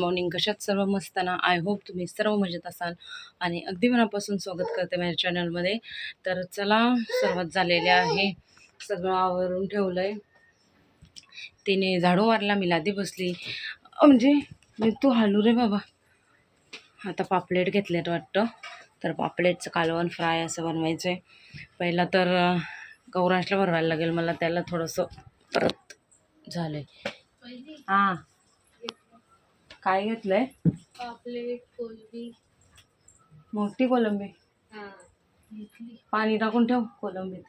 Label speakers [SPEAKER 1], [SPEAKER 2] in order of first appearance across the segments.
[SPEAKER 1] Morning. कशात सर्व मस्त ना. आय होप तुम्ही सर्व मजेत असाल आणि अगदी मनापासून स्वागत करते माझ्या चॅनलमध्ये. तर चला, सुरुवात झालेली आहे. सगळं आवरून ठेवलं आहे. तिने झाडू मारला, मी लादी बसली. म्हणजे मी तू हालू रे बाबा. आता पापलेट घेतलेत वाटतं. तर पापलेटचं कालवण फ्राय असं बनवायचं आहे. पहिला तर गौरांशला भरवायला लागेल मला, त्याला थोडंसं परत झालं आहे. हां, काय घेतलंय?
[SPEAKER 2] पापलेट, कोलंबी.
[SPEAKER 1] मोठी कोलंबी. पाणी टाकून ठेव कोलंबीत.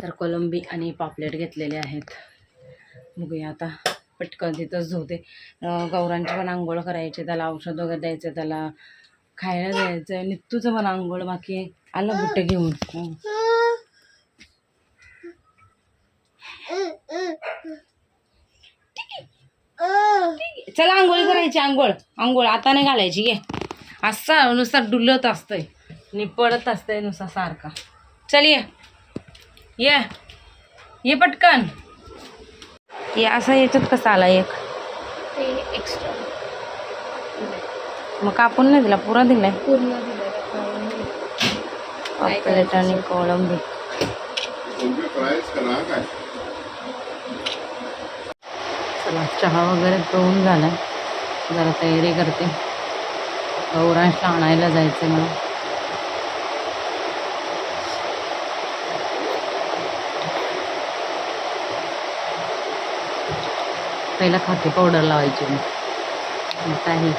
[SPEAKER 1] तर कोलंबी आणि पापलेट घेतलेले आहेत. बघूया आता पटकन तिथंच धुते. गौरांची पण आंघोळ करायची, त्याला औषध वगैरे द्यायचं, त्याला खायला द्यायचं आहे. नित्तूचं पण आंघोळ बाकी आहे. आलं बुट्टे घेऊन. चला आंघोळी करायची. आंघोळ आता नाही घालायची. घे, असा नुसता डुलत असतंय, निपडत असतंय नुसता सारखा. चल ये पटकन ये. असा याच्यात कसा आला एक?
[SPEAKER 2] एक्स्ट्रा
[SPEAKER 1] मग कापून नाही दिला, पुरा दिलाय.
[SPEAKER 2] पूर्ण दिलं.
[SPEAKER 1] पापलेट आणि कोळंबी. चला, चहा वगैरे पिऊन झालाय. जरा तयारी करते. गौरांशला आणायला जायचं मला. पहिला खाकी पावडर लावायची मी. काही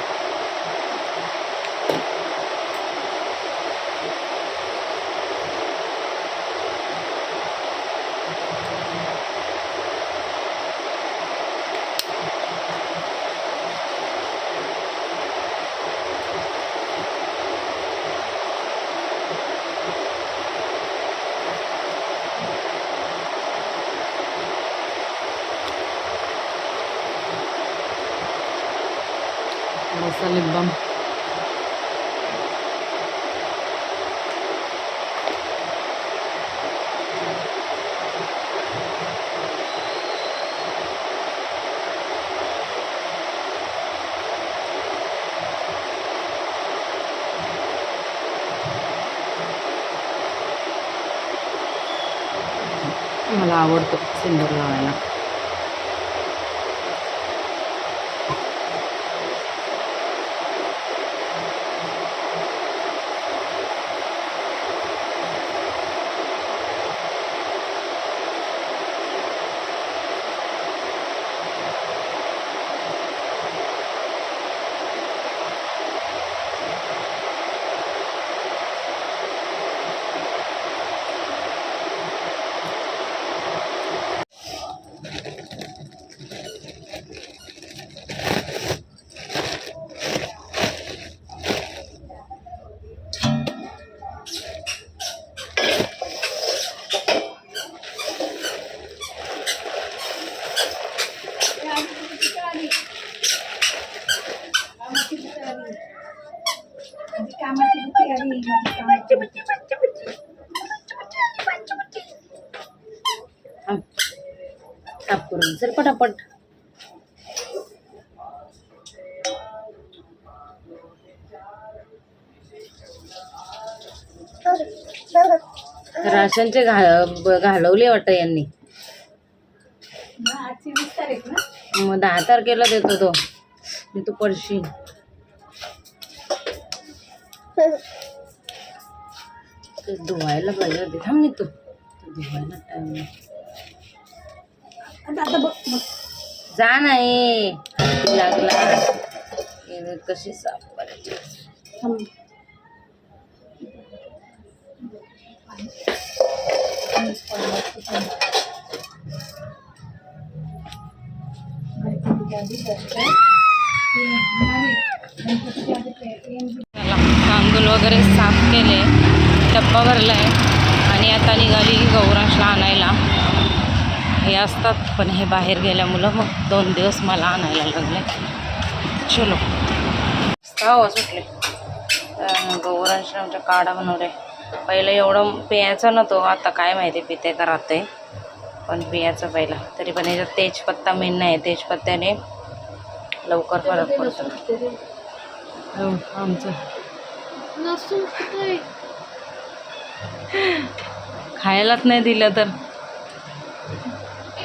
[SPEAKER 1] लिप बाम. मला आवडतो सिंदूर लावायला. साफ करून सर पटापट. राशनचे घालवले वाटतं यांनी. मग 10 तारखेला देतो तो. मी तू पडशील. धुवायला पाहिजे होते. थांब मी तू धुवायला टाइम जा. नाही लागला. कशी साफ करायची? तांदूळ वगैरे साफ केले, डब्बा भरलाय आणि आता निघाली गौरांशला आणायला. हे असतात पण हे बाहेर गेल्यामुळं मग 2 दिवस मला आणायला लागले. चलो, हवा सुटले. गौरांशने आमच्या काढा बनवले. पहिलं एवढं पियाचं नव्हतं, आता काय माहिती पिते का राहते, पण पियाचं पहिला. तरी पण याच्यात तेजपत्ता मेन नाही. तेजपत्त्याने लवकर
[SPEAKER 2] ते
[SPEAKER 1] फरक
[SPEAKER 2] बघ,
[SPEAKER 1] पडतो.
[SPEAKER 2] लसूण खाते ते.
[SPEAKER 1] आमचं
[SPEAKER 2] लसूण खातोय.
[SPEAKER 1] खायलाच नाही दिलं तर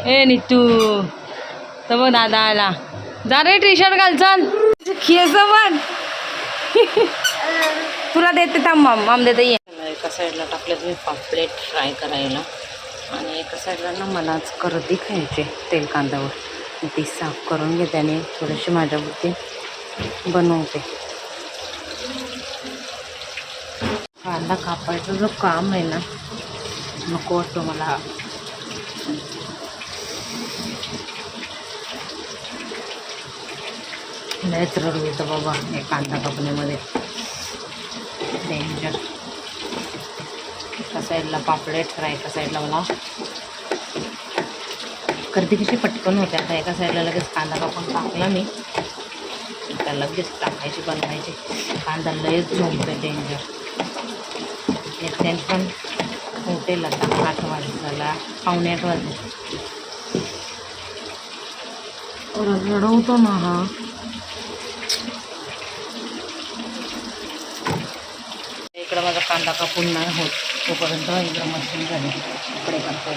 [SPEAKER 1] ए नितू तर बघ दादा आला. जा रे टी शर्ट घाल चल. केस बघ. तुला देते थांब माम देते ये. एका साईडला टाकले तुम्ही पापलेट फ्राय करायला आणि एका साईडला ना मलाच करदी खायचे तेल कांद्यावर. ती साफ करून घेते आणि थोडीशी माझ्यावरती बनवते. कांदा कापायचा जो काम आहे ना नको वाटतो मला. लयच रडू येतं बाबा हे कांदा कापण्यामध्ये. डेंजर. एका साईडला पापलेट फ्राय, एका साईडला मला करती कशी पटकन होते. आता एका साईडला लगेच कांदा कापून टाकला मी, त्या लगेच टाकायची बनवायची. कांदा लयच झोंबते डेंजर. त्यात पण हॉटेल आता 8 वाजला, 7:45 वाजले. रडवतो ना हा. इकडं माझा कांदा कापून नाही होत तोपर्यंत इकडं मशीन झाली इकडे करता.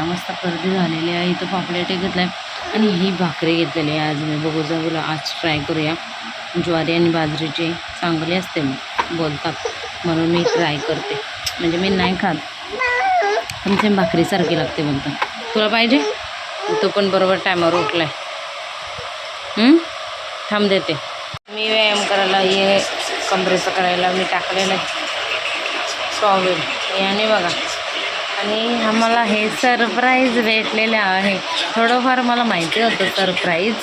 [SPEAKER 1] मस्त गर्दी झालेली आहे. इथं पापलेट घेतलं आहे आणि ही भाकरी घेतलेली आहे. आज मी बघू जाऊला आज ट्राय करूया. ज्वारी आणि बाजरीची चांगली असते बोलतात म्हणून मी ट्राय करते. म्हणजे मी नाही खात पण ते भाकरीसारखी लागते बोलतात. तुला पाहिजे? तो पण बरोबर टायमावर उठला आहे. थांब देते. मी व्यायाम करायला ये कमरेचं करायला मी टाकलेलं आहे सॉवेल याने बघा. आणि आम्हाला हे सरप्राईज भेटलेलं आहे. थोडंफार मला माहिती होतं सरप्राईज.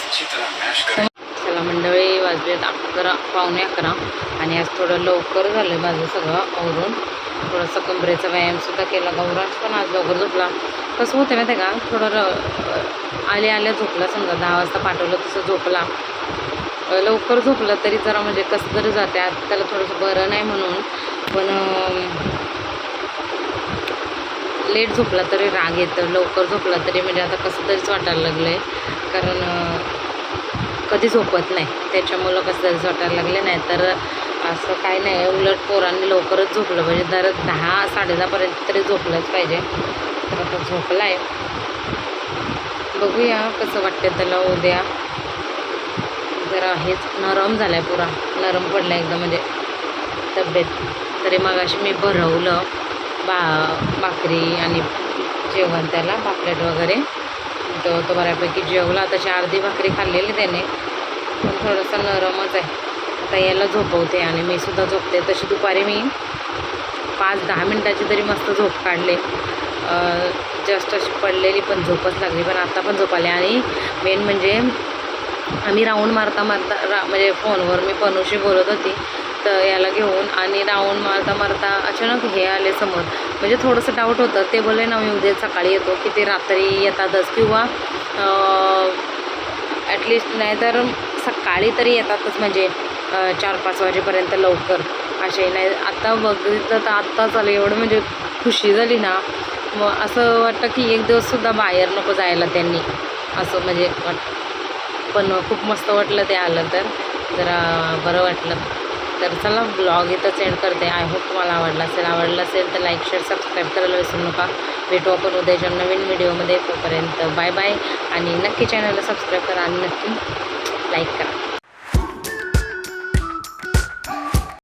[SPEAKER 1] चला मंडळी वाजलेत 11 पावणे 11 आणि आज थोडं लवकर झालं आहे माझं सगळं आवरून. थोडंसं कमरेचा व्यायामसुद्धा केला. गौरांश पण आज लवकर झोपला. कसं होतं माहिती आहे का, थोडं आल्या झोपला. समजा 10 वाजता पाठवलं तसं झोपला. लवकर झोपलं तरी जरा म्हणजे कसं तरी जाते. आज त्याला थोडंसं बरं नाही म्हणून. पण लेट झोपला तरी राग येतं, लवकर झोपला तरी म्हणजे आता कसं तरीच वाटायला लागलं आहे. कारण कधी झोपत नाही त्याच्यामुळं कसं तरीच वाटायला लागले. नाही तर असं काही नाही. उलट पोरांनी लवकरच झोपलं पाहिजे. दर 10 10:30पर्यंत तरी झोपलंच पाहिजे. तर आता झोपला आहे. बघूया कसं वाटतं त्याला उद्या. जरा हेच नरम झाला आहे, पुरा नरम पडला एकदम म्हणजे तब्येत. तरी मगाशी मी भरवलं भाकरी आणि जेवण त्याला पापलेट वगैरे. तो बऱ्यापैकी जेवला. तशी अर्धी भाकरी खाल्लेली त्याने पण थोडंसं नरमच आहे. आता याला झोपवते आणि मी सुद्धा झोपते. तशी दुपारी मी 5-10 मिनटाची तरी मस्त झोप काढले. जस्ट अशी पडलेली पण झोपच लागली. पण आता पण झोप आली. आणि मेन म्हणजे आम्ही राऊंड मारता म्हणजे फोनवर मी पनूशी बोलत होती तर याला घेऊन, आणि राऊंड मारता अचानक हे आले समोर. म्हणजे थोडंसं डाऊट होतं. ते बोलले ना मी उद्या सकाळी येतो, की ते रात्री येतातच किंवा ॲटलिस्ट नाही तर सकाळी तरी येतातच, म्हणजे 4-5 वाजेपर्यंत लवकर असे. नाही आता बघितलं तर आत्ताच आलं. एवढं म्हणजे खुशी झाली ना, मग असं वाटतं की एक दिवससुद्धा बाहेर नको जायला त्यांनी, असं म्हणजे वाटतं. पण खूप मस्त वाटलं ते आलं तर, जरा बरं वाटलं. तर चला ब्लॉग इथं सेंड करते. आय होप तुम्हाला आवडला असेल तर लाईक शेअर सबस्क्राईब करायला विसरू नका. भेटू आपण उद्याच्या नवीन व्हिडिओमध्ये. तोपर्यंत बाय बाय, आणि नक्की चॅनलला सबस्क्राईब करा आणि नक्की लाईक करा.